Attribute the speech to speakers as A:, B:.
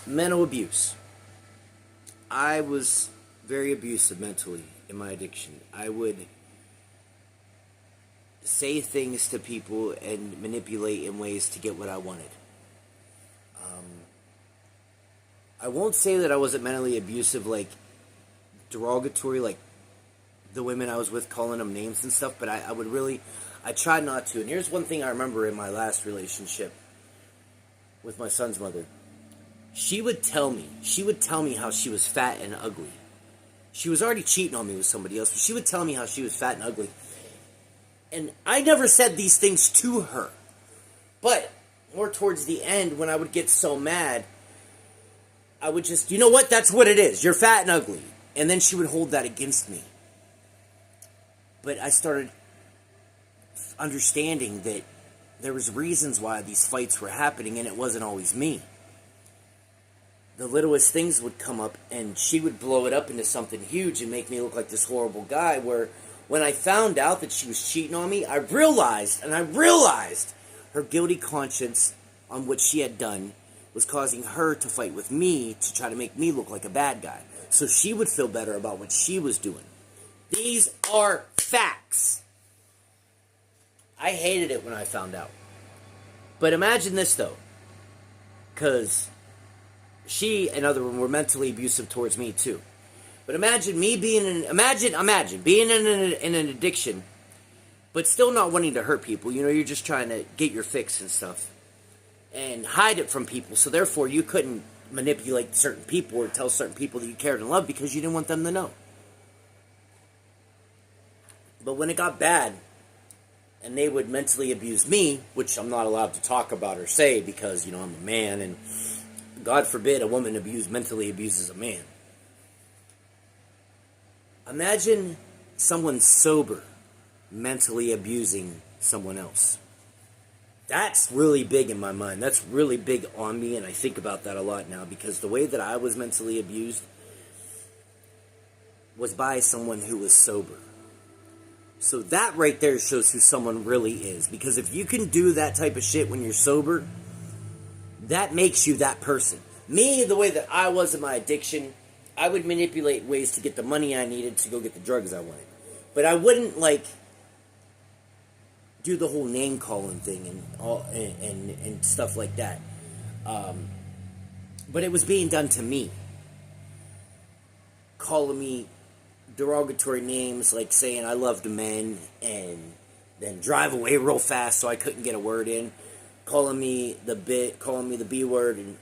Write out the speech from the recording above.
A: mental abuse. I was very abusive mentally in my addiction. I would say things to people and manipulate in ways to get what I wanted. I won't say that I wasn't mentally abusive, like derogatory, like the women I was with, calling them names and stuff, but I tried not to. And here's one thing I remember in my last relationship with my son's mother. She would tell me how she was fat and ugly. She was already cheating on me with somebody else, but she would tell me how she was fat and ugly. And I never said these things to her. But more towards the end, when I would get so mad, I would just, you know what, that's what it is. You're fat and ugly. And then she would hold that against me. But I started understanding that there was reasons why these fights were happening, and it wasn't always me. The littlest things would come up, and she would blow it up into something huge and make me look like this horrible guy, where when I found out that she was cheating on me, I realized her guilty conscience on what she had done was causing her to fight with me to try to make me look like a bad guy. So she would feel better about what she was doing. These are facts. I hated it when I found out. But imagine this, though. Because she and other women were mentally abusive towards me, too. But imagine me being being in an addiction, but still not wanting to hurt people. You know, you're just trying to get your fix and stuff. And hide it from people. So therefore, you couldn't manipulate certain people or tell certain people that you cared and loved because you didn't want them to know. But when it got bad, and they would mentally abuse me, which I'm not allowed to talk about or say because, you know, I'm a man, and God forbid a woman mentally abuses a man. Imagine someone sober mentally abusing someone else. That's really big in my mind. That's really big on me, and I think about that a lot now because the way that I was mentally abused was by someone who was sober. So that right there shows who someone really is. Because if you can do that type of shit when you're sober, that makes you that person. Me, the way that I was in my addiction, I would manipulate ways to get the money I needed to go get the drugs I wanted. But I wouldn't, do the whole name calling thing and stuff like that. But it was being done to me. Calling me derogatory names, like saying I loved men and then drive away real fast so I couldn't get a word in. Calling me the B word and